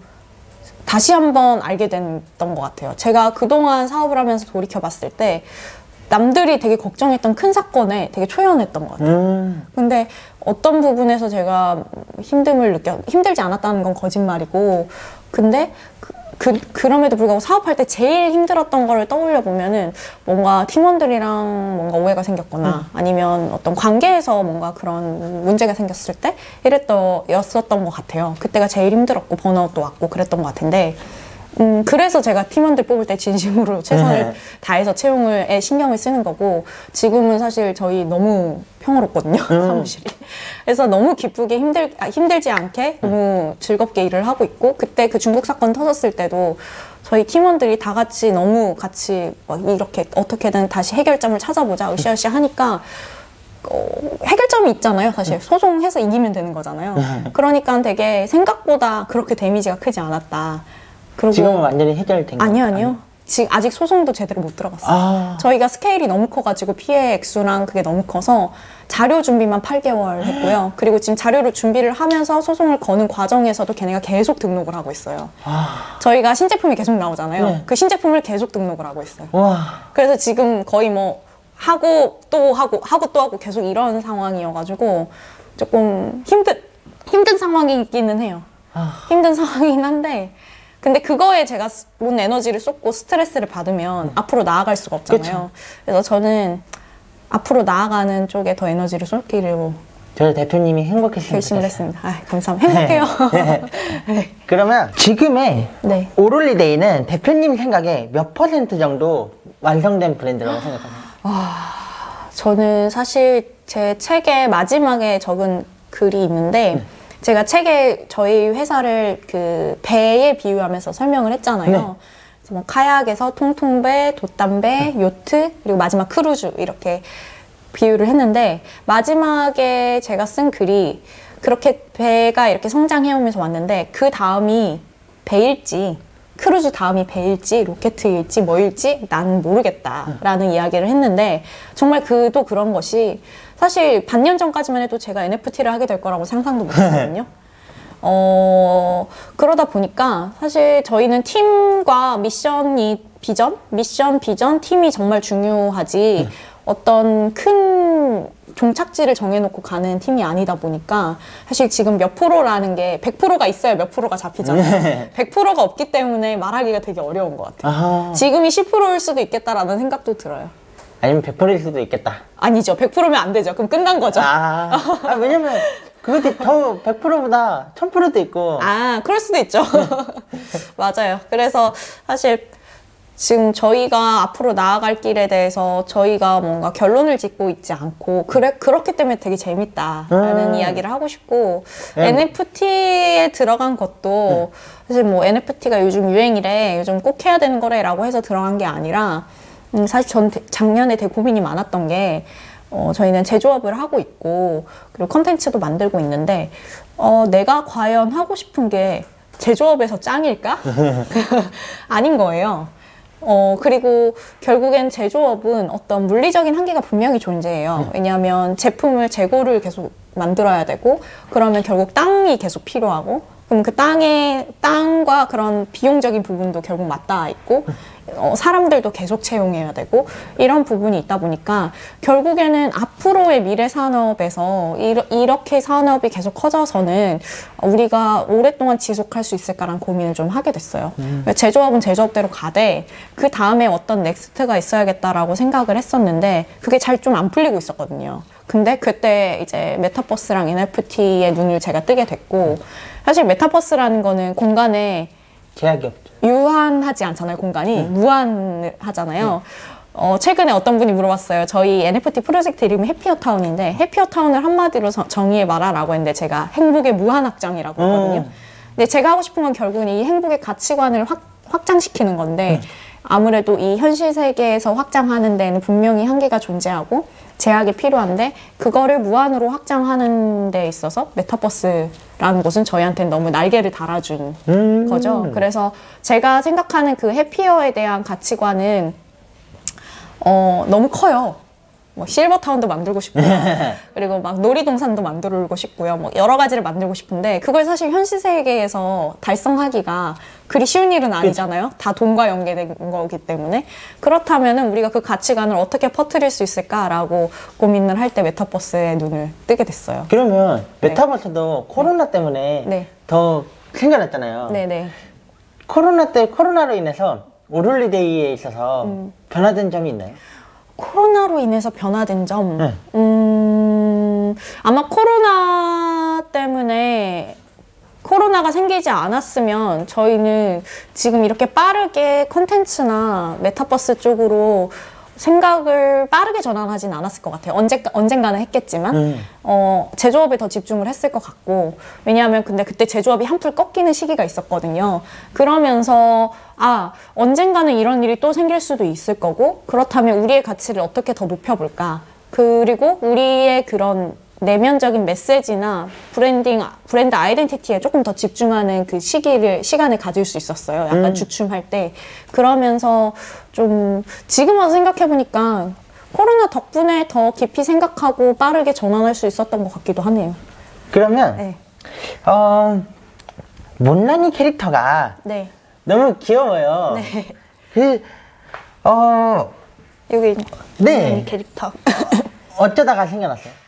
다시 한번 알게 됐던 것 같아요. 제가 그동안 사업을 하면서 돌이켜 봤을 때 남들이 되게 걱정했던 큰 사건에 되게 초연했던 것 같아요. 근데 어떤 부분에서 제가 힘들지 않았다는 건 거짓말이고, 근데 그럼에도 불구하고 사업할 때 제일 힘들었던 거를 떠올려 보면은 뭔가 팀원들이랑 뭔가 오해가 생겼거나 아니면 어떤 관계에서 뭔가 그런 문제가 생겼을 때 였었던 것 같아요. 그때가 제일 힘들었고 번아웃도 왔고 그랬던 것 같은데, 그래서 제가 팀원들 뽑을 때 진심으로 최선을 다해서 채용에 신경을 쓰는 거고, 지금은 사실 저희 너무 평화롭거든요, 사무실이. 그래서 너무 기쁘게 힘들지 않게 너무 즐겁게 일을 하고 있고, 그때 그 중국 사건 터졌을 때도 저희 팀원들이 다 같이 너무 같이 막 이렇게 어떻게든 다시 해결점을 찾아보자 으쌰으쌰 하니까 해결점이 있잖아요, 사실. 소송해서 이기면 되는 거잖아요. 그러니까 되게 생각보다 그렇게 데미지가 크지 않았다. 그리고 지금은 완전히 해결된 거예요? 아니요. 지금 아직 소송도 제대로 못 들어갔어요. 저희가 스케일이 너무 커가지고 피해 액수랑 그게 너무 커서 자료 준비만 8개월 했고요. 그리고 지금 자료를 준비를 하면서 소송을 거는 과정에서도 걔네가 계속 등록을 하고 있어요. 저희가 신제품이 계속 나오잖아요. 네. 그 신제품을 계속 등록을 하고 있어요. 와. 그래서 지금 거의 뭐 하고 또 하고 계속 이런 상황이어가지고 조금 힘든 상황이기는 해요. 힘든 상황이긴 한데, 근데 그거에 제가 온 에너지를 쏟고 스트레스를 받으면 앞으로 나아갈 수가 없잖아요. 그래서 저는 앞으로 나아가는 쪽에 더 에너지를 쏟기로 저희 대표님이 행복했으면 결심을 좋겠어요. 했습니다. 감사합니다. 행복해요. 네. 그러면 지금의 네. 오롤리데이는 대표님 생각에 몇 % 정도 완성된 브랜드라고 생각하세요? 저는 사실 제 책의 마지막에 적은 글이 있는데, 제가 책에 저희 회사를 그 배에 비유하면서 설명을 했잖아요. 네. 그래서 뭐 카약에서 통통배, 돛담배, 요트, 그리고 마지막 크루즈 이렇게 비유를 했는데, 마지막에 제가 쓴 글이 그렇게 배가 이렇게 성장해오면서 왔는데 그 다음이 배일지 크루즈 다음이 배일지 로켓일지 뭐일지 난 모르겠다라는 이야기를 했는데, 정말 또 그런 것이 사실 반년 전까지만 해도 제가 NFT를 하게 될 거라고 상상도 못했거든요. 그러다 보니까 사실 저희는 팀과 미션, 비전, 팀이 정말 중요하지 어떤 큰 종착지를 정해놓고 가는 팀이 아니다 보니까 사실 지금 몇 프로라는 게 100%가 있어야 몇 프로가 잡히잖아요. 100%가 없기 때문에 말하기가 되게 어려운 것 같아요. 지금이 10%일 수도 있겠다라는 생각도 들어요. 아니면 100%일 수도 있겠다. 아니죠. 100%면 안 되죠. 그럼 끝난 거죠. 왜냐면 그것도 더 100%보다 1000%도 있고. 그럴 수도 있죠. 맞아요. 그래서 사실 지금 저희가 앞으로 나아갈 길에 대해서 저희가 뭔가 결론을 짓고 있지 않고 그렇기 때문에 되게 재밌다라는 이야기를 하고 싶고, NFT에 들어간 것도 사실 뭐 NFT가 요즘 유행이래, 요즘 꼭 해야 되는 거래라고 해서 들어간 게 아니라, 사실 전 작년에 되게 고민이 많았던 게, 저희는 제조업을 하고 있고 그리고 컨텐츠도 만들고 있는데 내가 과연 하고 싶은 게 제조업에서 짱일까? 아닌 거예요. 그리고 결국엔 제조업은 어떤 물리적인 한계가 분명히 존재해요. 왜냐하면 제품을 재고를 계속 만들어야 되고, 그러면 결국 땅이 계속 필요하고, 그럼 그 땅과 그런 비용적인 부분도 결국 맞닿아 있고, 사람들도 계속 채용해야 되고, 이런 부분이 있다 보니까 결국에는 앞으로의 미래 산업에서 이렇게 산업이 계속 커져서는 우리가 오랫동안 지속할 수 있을까라는 고민을 좀 하게 됐어요. 제조업은 제조업대로 가되 그 다음에 어떤 넥스트가 있어야겠다라고 생각을 했었는데 그게 잘 좀 안 풀리고 있었거든요. 근데 그때 이제 메타버스랑 NFT의 눈을 제가 뜨게 됐고, 사실 메타버스라는 거는 공간에 제약이 없죠. 유한하지 않잖아요. 공간이 무한하잖아요. 최근에 어떤 분이 물어봤어요. 저희 NFT 프로젝트 이름이 해피어타운인데 해피어타운을 한마디로 정의해 봐라라고 했는데 제가 행복의 무한확장이라고 했거든요. 근데 제가 하고 싶은 건 결국은 이 행복의 가치관을 확장시키는 건데 아무래도 이 현실 세계에서 확장하는 데는 분명히 한계가 존재하고 제약이 필요한데 그거를 무한으로 확장하는 데 있어서 메타버스라는 곳은 저희한테는 너무 날개를 달아준 거죠. 그래서 제가 생각하는 그 해피어에 대한 가치관은 너무 커요. 뭐 실버타운도 만들고 싶고요. 그리고 막 놀이동산도 만들고 싶고요. 뭐 여러 가지를 만들고 싶은데 그걸 사실 현실 세계에서 달성하기가 그리 쉬운 일은 아니잖아요. 다 돈과 연계된 거기 때문에. 그렇다면은 우리가 그 가치관을 어떻게 퍼뜨릴 수 있을까라고 고민을 할 때 메타버스에 눈을 뜨게 됐어요. 그러면 메타버스도 코로나 때문에 네. 더 생겨났잖아요. 네네. 코로나로 인해서 오를리데이에 있어서 변화된 점이 있나요? 코로나로 인해서 변화된 점, 네. 아마 코로나가 생기지 않았으면 저희는 지금 이렇게 빠르게 컨텐츠나 메타버스 쪽으로 생각을 빠르게 전환하진 않았을 것 같아요. 언젠가는 했겠지만, 제조업에 더 집중을 했을 것 같고, 왜냐하면 근데 그때 제조업이 한풀 꺾이는 시기가 있었거든요. 그러면서, 언젠가는 이런 일이 또 생길 수도 있을 거고, 그렇다면 우리의 가치를 어떻게 더 높여볼까? 그리고 우리의 그런 내면적인 메시지나 브랜드 아이덴티티에 조금 더 집중하는 그 시간을 가질 수 있었어요. 약간 주춤할 때. 그러면서 좀 지금 와서 생각해보니까 코로나 덕분에 더 깊이 생각하고 빠르게 전환할 수 있었던 것 같기도 하네요. 그러면 네. 못난이 캐릭터가 네. 너무 귀여워요. 네. 여기 네. 이 캐릭터. 어쩌다가 생겨났어요?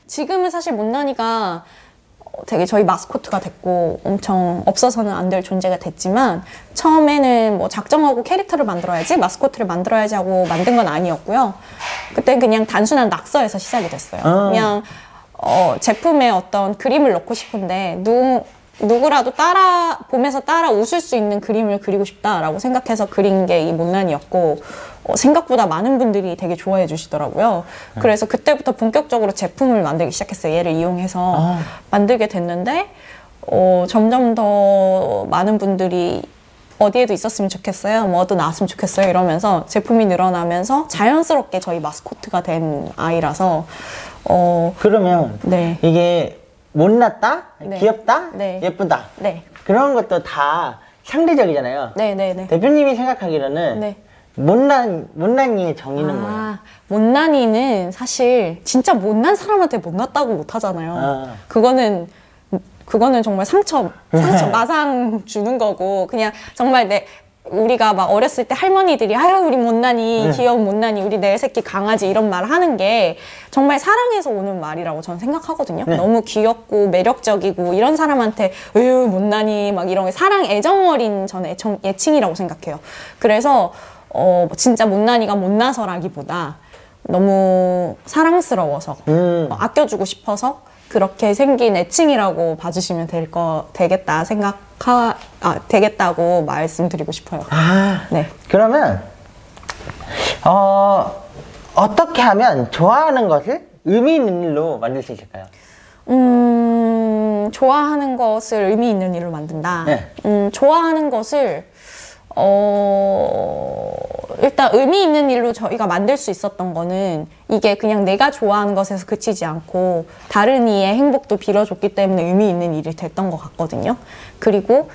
지금은 사실 못난이가 되게 저희 마스코트가 됐고 엄청 없어서는 안 될 존재가 됐지만 처음에는 뭐 작정하고 캐릭터를 만들어야지 마스코트를 만들어야지 하고 만든 건 아니었고요. 그땐 그냥 단순한 낙서에서 시작이 됐어요. 그냥 제품에 어떤 그림을 넣고 싶은데 누구라도 보면서 따라 웃을 수 있는 그림을 그리고 싶다라고 생각해서 그린 게 이 못난이였고 생각보다 많은 분들이 되게 좋아해 주시더라고요. 그래서 그때부터 본격적으로 제품을 만들기 시작했어요. 얘를 이용해서 만들게 됐는데 점점 더 많은 분들이 어디에도 있었으면 좋겠어요. 뭐도 나왔으면 좋겠어요. 이러면서 제품이 늘어나면서 자연스럽게 저희 마스코트가 된 아이라서 그러면 네. 이게 못났다, 네. 귀엽다, 네. 예쁘다 네. 그런 것도 다 상대적이잖아요. 네네네. 대표님이 생각하기로는 네. 못난이의 정의는 뭐예요? 못난이는 사실 진짜 못난 사람한테 못났다고 못 하잖아요. 그거는 정말 상처 마상 주는 거고 그냥 정말 우리가 막 어렸을 때 할머니들이 아유 우리 못난이 귀여운 못난이 우리 내 새끼 강아지 이런 말 하는 게 정말 사랑해서 오는 말이라고 저는 생각하거든요. 너무 귀엽고 매력적이고 이런 사람한테 으유 못난이 막 이런 게 사랑 애정 어린 저는 애칭이라고 생각해요. 그래서 진짜 못난이가 못나서라기보다 너무 사랑스러워서 아껴주고 싶어서 그렇게 생긴 애칭이라고 봐주시면 되겠다고 말씀드리고 싶어요. 네. 그러면 어떻게 하면 좋아하는 것을 의미 있는 일로 만들 수 있을까요? 좋아하는 것을 의미 있는 일로 만든다. 네. 좋아하는 것을 일단 의미 있는 일로 저희가 만들 수 있었던 거는 이게 그냥 내가 좋아하는 것에서 그치지 않고 다른 이의 행복도 빌어줬기 때문에 의미 있는 일이 됐던 것 같거든요. 그리고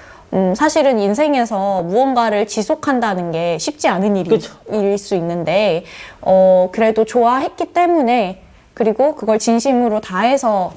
사실은 인생에서 무언가를 지속한다는 게 쉽지 않은 일일 수 있는데 그래도 좋아했기 때문에 그리고 그걸 진심을 다해서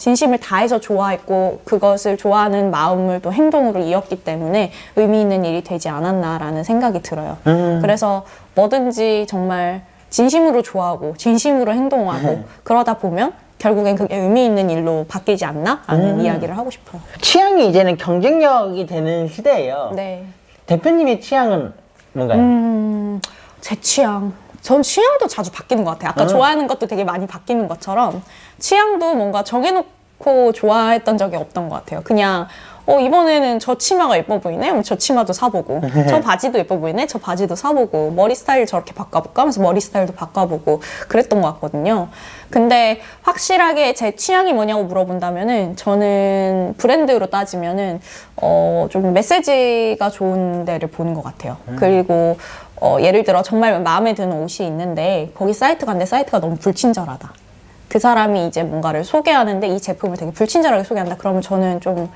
좋아했고 그것을 좋아하는 마음을 또 행동으로 이었기 때문에 의미 있는 일이 되지 않았나라는 생각이 들어요. 그래서 뭐든지 정말 진심으로 좋아하고 진심으로 행동하고 그러다 보면 결국엔 그게 의미 있는 일로 바뀌지 않나? 라는 이야기를 하고 싶어요. 취향이 이제는 경쟁력이 되는 시대예요. 네. 대표님의 취향은 뭔가요? 제 취향. 전 취향도 자주 바뀌는 것 같아요. 아까 좋아하는 것도 되게 많이 바뀌는 것처럼 취향도 뭔가 정해놓고 좋아했던 적이 없던 것 같아요. 그냥 이번에는 저 치마가 예뻐 보이네? 그럼 저 치마도 사보고, 저 바지도 예뻐 보이네? 저 바지도 사보고, 머리 스타일 저렇게 바꿔볼까 하면서 머리 스타일도 바꿔보고 그랬던 것 같거든요. 근데 확실하게 제 취향이 뭐냐고 물어본다면은 저는 브랜드로 따지면은 좀 메시지가 좋은 데를 보는 것 같아요. 그리고 예를 들어 정말 마음에 드는 옷이 있는데 거기 사이트 갔는데 사이트가 너무 불친절하다. 그 사람이 이제 뭔가를 소개하는데 이 제품을 되게 불친절하게 소개한다. 그러면 저는 좀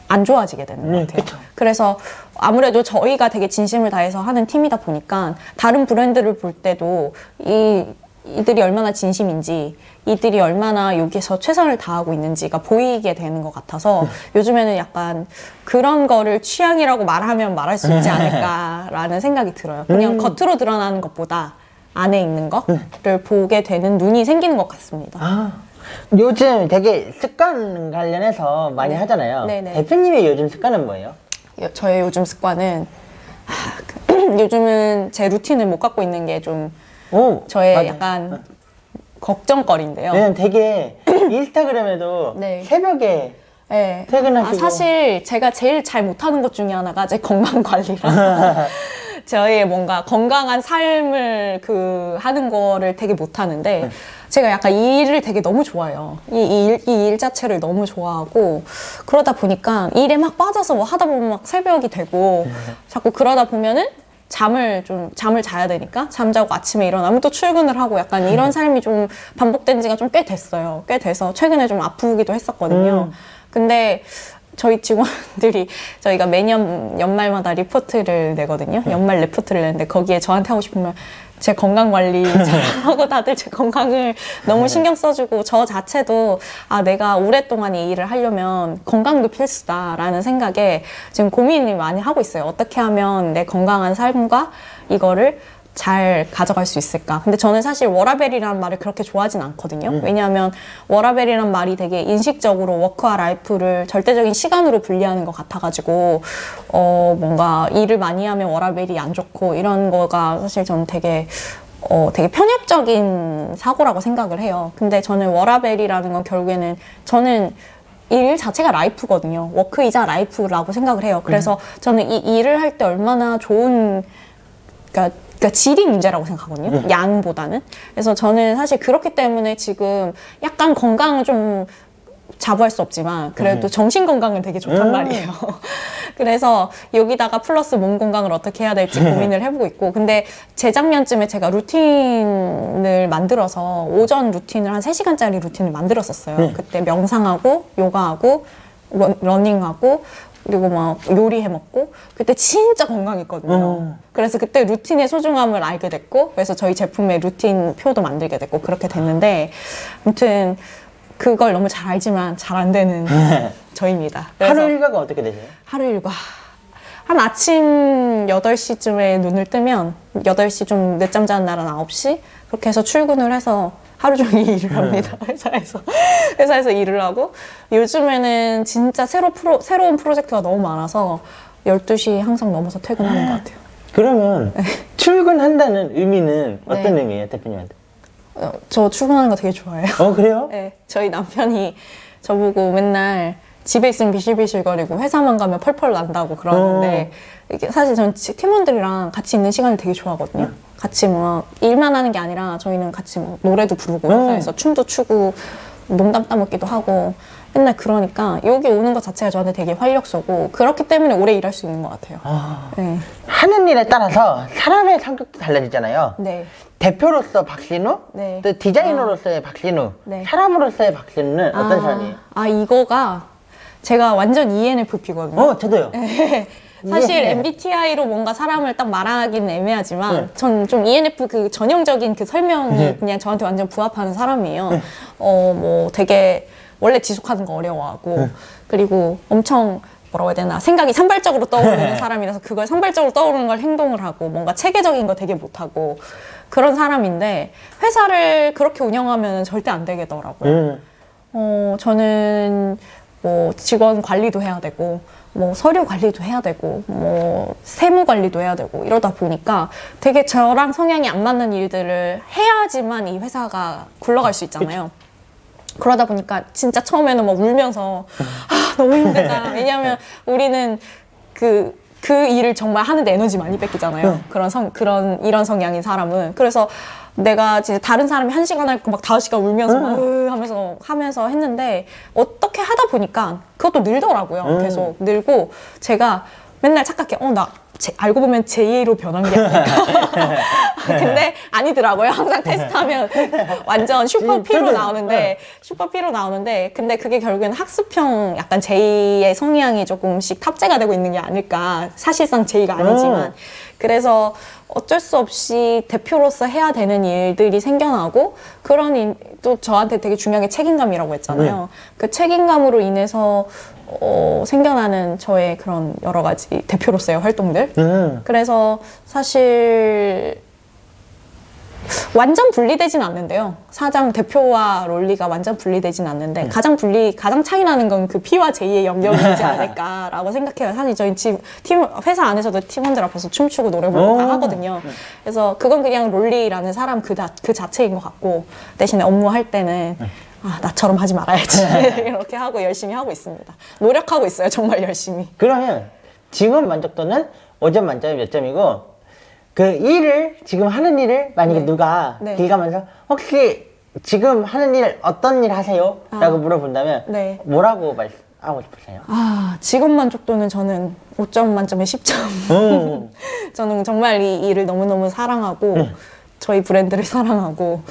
안 좋아지게 되는 것 같아요. 그쵸. 그래서 아무래도 저희가 되게 진심을 다해서 하는 팀이다 보니까 다른 브랜드를 볼 때도 이들이 얼마나 진심인지, 이들이 얼마나 여기서 최선을 다하고 있는지가 보이게 되는 것 같아서 요즘에는 약간 그런 거를 취향이라고 말하면 말할 수 있지 않을까라는 생각이 들어요. 그냥 겉으로 드러나는 것보다 안에 있는 거를 보게 되는 눈이 생기는 것 같습니다. 요즘 되게 습관 관련해서 많이 하잖아요. 네네. 대표님의 요즘 습관은 뭐예요? 저의 요즘 습관은 요즘은 제 루틴을 못 갖고 있는 게 좀 저의 맞아요. 약간 걱정거리인데요. 왜냐면 되게 인스타그램에도 네. 새벽에 네. 퇴근하시고. 사실 제가 제일 잘 못하는 것 중에 하나가 제 건강 관리라 저의 뭔가 건강한 삶을 하는 거를 되게 못하는데 제가 약간 이 일을 되게 너무 좋아해요. 이 일 자체를 너무 좋아하고 그러다 보니까 일에 막 빠져서 뭐 하다 보면 막 새벽이 되고 자꾸 그러다 보면은 잠을 자야 되니까 잠자고 아침에 일어나면 또 출근을 하고 약간 이런 삶이 좀 반복된 지가 좀 꽤 됐어요. 꽤 돼서 최근에 좀 아프기도 했었거든요. 근데 저희 직원들이 저희가 매년 연말마다 리포트를 내거든요. 연말 리포트를 내는데 거기에 저한테 하고 싶으면 제 건강 관리 잘하고 다들 제 건강을 너무 신경 써주고 저 자체도 내가 오랫동안 이 일을 하려면 건강도 필수다라는 생각에 지금 고민을 많이 하고 있어요. 어떻게 하면 내 건강한 삶과 이거를 잘 가져갈 수 있을까? 근데 저는 사실 워라밸이라는 말을 그렇게 좋아하진 않거든요. 왜냐하면 워라밸이라는 말이 되게 인식적으로 워크와 라이프를 절대적인 시간으로 분리하는 것 같아가지고 뭔가 일을 많이 하면 워라밸이 안 좋고 이런 거가 사실 저는 되게 편협적인 사고라고 생각을 해요. 근데 저는 워라밸이라는 건 결국에는 저는 일 자체가 라이프거든요. 워크이자 라이프라고 생각을 해요. 그래서 저는 이 일을 할 때 얼마나 좋은 그러니까 질이 문제라고 생각하거든요. 양보다는. 그래서 저는 사실 그렇기 때문에 지금 약간 건강은 좀 자부할 수 없지만 그래도 정신 건강은 되게 좋단 말이에요. 그래서 여기다가 플러스 몸 건강을 어떻게 해야 될지 고민을 해보고 있고 근데 재작년쯤에 제가 루틴을 만들어서 오전 루틴을 한 3시간짜리 루틴을 만들었었어요. 그때 명상하고 요가하고 러닝하고 그리고 막 요리해 먹고 그때 진짜 건강했거든요. 그래서 그때 루틴의 소중함을 알게 됐고 그래서 저희 제품의 루틴 표도 만들게 됐고 그렇게 됐는데 아무튼 그걸 너무 잘 알지만 잘 안 되는 저입니다. 하루 일과가 어떻게 되세요? 하루 일과 한 아침 8시쯤에 눈을 뜨면 8시 좀 늦잠 자는 날은 9시 그렇게 해서 출근을 해서 하루 종일 일을 합니다. 회사에서 일을 하고 요즘에는 진짜 새로운 프로젝트가 너무 많아서 12시 항상 넘어서 퇴근하는 것 같아요. 그러면 출근한다는 의미는 어떤 네. 의미예요, 대표님한테? 저 출근하는 거 되게 좋아해요. 그래요? 네, 저희 남편이 저보고 맨날 집에 있으면 비실비실거리고 회사만 가면 펄펄 난다고 그러는데 이게 사실 저는 팀원들이랑 같이 있는 시간을 되게 좋아하거든요. 같이 뭐 일만 하는 게 아니라 저희는 같이 뭐 노래도 부르고 회사에서 춤도 추고 농담 따먹기도 하고 맨날 그러니까 여기 오는 것 자체가 저한테 되게 활력소고 그렇기 때문에 오래 일할 수 있는 것 같아요. 네. 하는 일에 따라서 사람의 성격도 달라지잖아요. 네. 대표로서 박신우, 네. 또 디자이너로서의 박신우, 네. 사람으로서의 박신우는 어떤 사람이에요? 이거가 제가 완전 ENFP거든요. 저도요. 사실 예. MBTI로 뭔가 사람을 딱 말하기는 애매하지만 전 좀 ENF 그 전형적인 그 설명이 그냥 저한테 완전 부합하는 사람이에요. 뭐 되게 원래 지속하는 거 어려워하고 그리고 엄청 뭐라고 해야 되나 생각이 산발적으로 떠오르는 사람이라서 그걸 산발적으로 떠오르는 걸 행동을 하고 뭔가 체계적인 거 되게 못하고 그런 사람인데 회사를 그렇게 운영하면 절대 안 되겠더라고요. 저는 뭐 직원 관리도 해야 되고 뭐 서류 관리도 해야 되고 뭐 세무 관리도 해야 되고 이러다 보니까 되게 저랑 성향이 안 맞는 일들을 해야지만 이 회사가 굴러갈 수 있잖아요. 그러다 보니까 진짜 처음에는 막 울면서 너무 힘들다. 왜냐하면 우리는 그 일을 정말 하는데 에너지 많이 뺏기잖아요. 이런 성향인 사람은. 그래서 내가 진짜 다른 사람이 1시간 할 거 막 5시간 울면서 막 하면서 했는데 어떻게 하다 보니까 그것도 늘더라고요. 계속 늘고 제가 맨날 착각해. 알고 보면 제2로 변한 게 아닐까. 근데 아니더라고요. 항상 테스트하면 완전 슈퍼 P로 나오는데 근데 그게 결국엔 학습형 약간 제2의 성향이 조금씩 탑재가 되고 있는 게 아닐까. 사실상 제2가 아니지만. 그래서 어쩔 수 없이 대표로서 해야 되는 일들이 생겨나고 또 저한테 되게 중요한 게 책임감이라고 했잖아요. 그 책임감으로 인해서 생겨나는 저의 그런 여러 가지 대표로서의 활동들. 그래서 사실 완전 분리되진 않는데요. 사장 대표와 롤리가 완전 분리되진 않는데 가장 차이 나는 건 그 P와 J의 영역이지 않을까라고 생각해요. 사실 저희 회사 안에서도 팀원들 앞에서 춤추고 노래 부르고 다 하거든요. 그래서 그건 그냥 롤리라는 사람 그 자체인 것 같고 대신에 업무할 때는 나처럼 하지 말아야지. 이렇게 하고 열심히 하고 있습니다. 노력하고 있어요. 정말 열심히. 그러면 지금 만족도는 5점 만점에 몇 점이고 지금 하는 일을 만약에 누가 길 가면서 혹시 지금 하는 일 어떤 일 하세요? 라고 물어본다면 뭐라고 말하고 싶으세요? 지금 만족도는 저는 5점 만점에 10점. 저는 정말 이 일을 너무너무 사랑하고 저희 브랜드를 사랑하고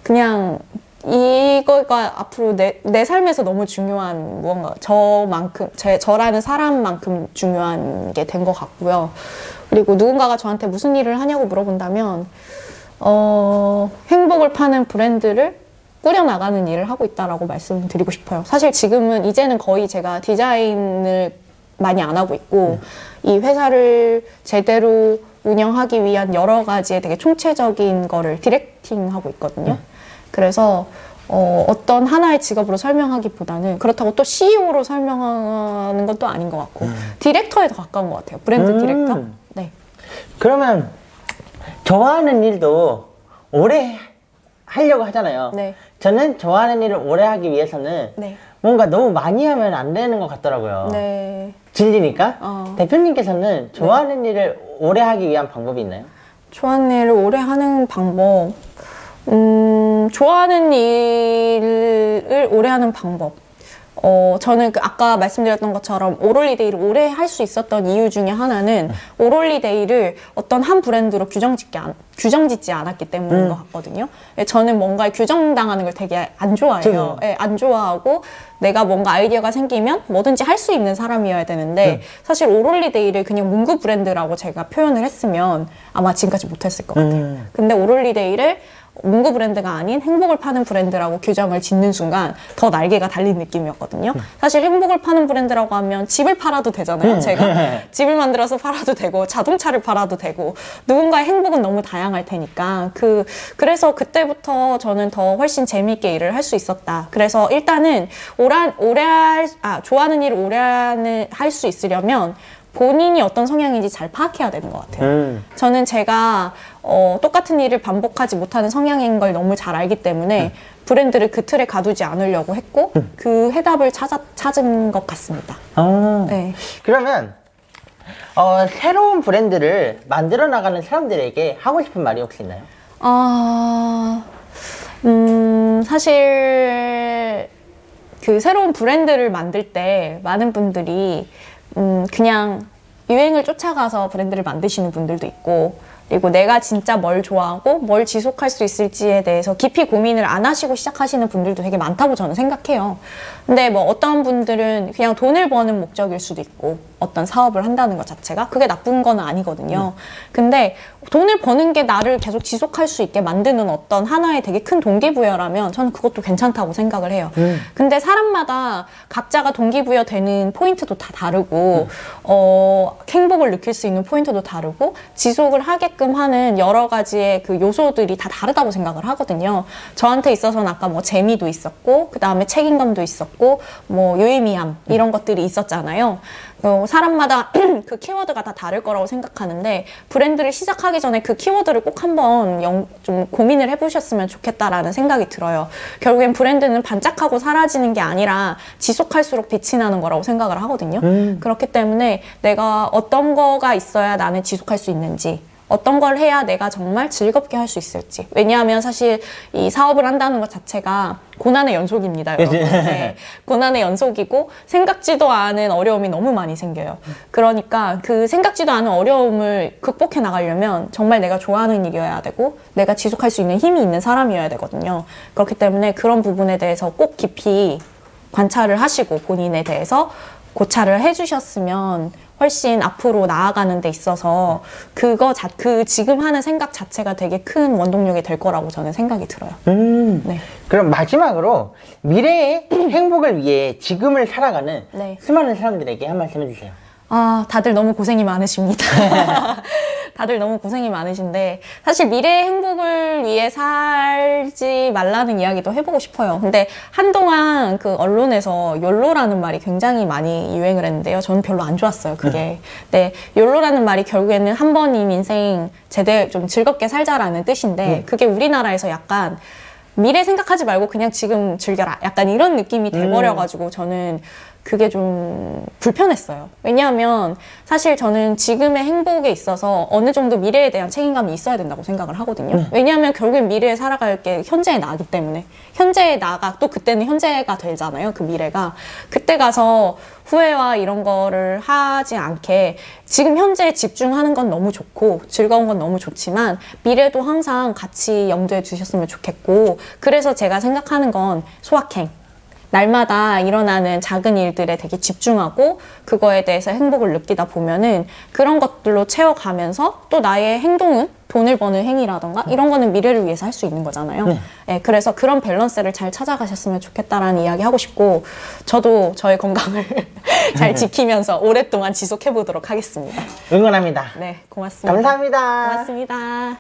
그냥 이거가 앞으로 내 삶에서 너무 중요한 무언가 저라는 사람만큼 중요한 게 된 것 같고요. 그리고 누군가가 저한테 무슨 일을 하냐고 물어본다면 행복을 파는 브랜드를 꾸려나가는 일을 하고 있다라고 말씀드리고 싶어요. 사실 이제는 거의 제가 디자인을 많이 안 하고 있고 이 회사를 제대로 운영하기 위한 여러 가지의 되게 총체적인 거를 디렉팅하고 있거든요. 그래서 어떤 하나의 직업으로 설명하기보다는 그렇다고 또 CEO로 설명하는 건 또 아닌 것 같고 디렉터에 더 가까운 것 같아요. 브랜드 디렉터? 네. 그러면 좋아하는 일도 오래 하려고 하잖아요. 네. 저는 좋아하는 일을 오래 하기 위해서는 뭔가 너무 많이 하면 안 되는 것 같더라고요. 질리니까. 대표님께서는 좋아하는 일을 오래 하기 위한 방법이 있나요? 좋아하는 일을 오래 하는 방법. 좋아하는 일을 오래 하는 방법. 저는 아까 말씀드렸던 것처럼 오롤리데이를 오래 할 수 있었던 이유 중에 하나는 오롤리데이를 어떤 한 브랜드로 규정짓지 않았기 때문인 것 같거든요. 저는 뭔가에 규정당하는 걸 되게 안 좋아해요. 안 좋아하고 내가 뭔가 아이디어가 생기면 뭐든지 할 수 있는 사람이어야 되는데 사실 오롤리데이를 그냥 문구 브랜드라고 제가 표현을 했으면 아마 지금까지 못했을 것 같아요. 근데 오롤리데이를 문구 브랜드가 아닌 행복을 파는 브랜드라고 규정을 짓는 순간 더 날개가 달린 느낌이었거든요. 사실 행복을 파는 브랜드라고 하면 집을 팔아도 되잖아요. 제가 집을 만들어서 팔아도 되고 자동차를 팔아도 되고 누군가의 행복은 너무 다양할 테니까 그래서 그때부터 저는 더 훨씬 재미있게 일을 할 수 있었다. 그래서 일단은 좋아하는 일을 오래 할 수 있으려면 본인이 어떤 성향인지 잘 파악해야 되는 것 같아요. 저는 제가 똑같은 일을 반복하지 못하는 성향인 걸 너무 잘 알기 때문에 브랜드를 그 틀에 가두지 않으려고 했고 그 해답을 찾은 것 같습니다. 네. 그러면 새로운 브랜드를 만들어 나가는 사람들에게 하고 싶은 말이 혹시 있나요? 사실 그 새로운 브랜드를 만들 때 많은 분들이 그냥 유행을 쫓아가서 브랜드를 만드시는 분들도 있고 그리고 내가 진짜 뭘 좋아하고 뭘 지속할 수 있을지에 대해서 깊이 고민을 안 하시고 시작하시는 분들도 되게 많다고 저는 생각해요. 근데 뭐 어떤 분들은 그냥 돈을 버는 목적일 수도 있고 어떤 사업을 한다는 것 자체가 그게 나쁜 건 아니거든요. 근데 돈을 버는 게 나를 계속 지속할 수 있게 만드는 어떤 하나의 되게 큰 동기부여라면 저는 그것도 괜찮다고 생각을 해요. 근데 사람마다 각자가 동기부여 되는 포인트도 다 다르고 행복을 느낄 수 있는 포인트도 다르고 지속을 하게끔 하는 여러 가지의 그 요소들이 다 다르다고 생각을 하거든요. 저한테 있어서는 아까 뭐 재미도 있었고 그 다음에 책임감도 있었고 뭐 유의미함 이런 것들이 있었잖아요. 사람마다 그 키워드가 다 다를 거라고 생각하는데 브랜드를 시작하기 전에 그 키워드를 꼭 한번 좀 고민을 해보셨으면 좋겠다라는 생각이 들어요. 결국엔 브랜드는 반짝하고 사라지는 게 아니라 지속할수록 빛이 나는 거라고 생각을 하거든요. 그렇기 때문에 내가 어떤 거가 있어야 나는 지속할 수 있는지, 어떤 걸 해야 내가 정말 즐겁게 할 수 있을지. 왜냐하면 사실 이 사업을 한다는 것 자체가 고난의 연속입니다, 여러분. 네. 고난의 연속이고 생각지도 않은 어려움이 너무 많이 생겨요. 그러니까 그 생각지도 않은 어려움을 극복해 나가려면 정말 내가 좋아하는 일이어야 되고 내가 지속할 수 있는 힘이 있는 사람이어야 되거든요. 그렇기 때문에 그런 부분에 대해서 꼭 깊이 관찰을 하시고 본인에 대해서 고찰을 해주셨으면 훨씬 앞으로 나아가는 데 있어서 그 지금 하는 생각 자체가 되게 큰 원동력이 될 거라고 저는 생각이 들어요. 네. 그럼 마지막으로 미래의 행복을 위해 지금을 살아가는 네. 수많은 사람들에게 한 말씀 해주세요. 다들 너무 고생이 많으십니다. 다들 너무 고생이 많으신데 사실 미래의 행복을 위해 살지 말라는 이야기도 해보고 싶어요. 근데 한동안 그 언론에서 욜로라는 말이 굉장히 많이 유행을 했는데요. 저는 별로 안 좋았어요, 그게. 네, 욜로라는 말이 결국에는 한 번인 인생 제대로 좀 즐겁게 살자라는 뜻인데 그게 우리나라에서 약간 미래 생각하지 말고 그냥 지금 즐겨라. 약간 이런 느낌이 돼버려가지고 저는 그게 좀 불편했어요. 왜냐하면 사실 저는 지금의 행복에 있어서 어느 정도 미래에 대한 책임감이 있어야 된다고 생각을 하거든요. 왜냐하면 결국엔 미래에 살아갈 게 현재의 나기 때문에 현재의 나가 또 그때는 현재가 되잖아요. 그 미래가. 그때 가서 후회와 이런 거를 하지 않게 지금 현재에 집중하는 건 너무 좋고 즐거운 건 너무 좋지만 미래도 항상 같이 염두에 두셨으면 좋겠고 그래서 제가 생각하는 건 소확행. 날마다 일어나는 작은 일들에 되게 집중하고 그거에 대해서 행복을 느끼다 보면은 그런 것들로 채워가면서 또 나의 행동은 돈을 버는 행위라던가 이런 거는 미래를 위해서 할 수 있는 거잖아요. 네, 그래서 그런 밸런스를 잘 찾아가셨으면 좋겠다라는 이야기 하고 싶고 저도 저의 건강을 잘 지키면서 오랫동안 지속해 보도록 하겠습니다. 응원합니다. 네, 고맙습니다. 감사합니다. 고맙습니다.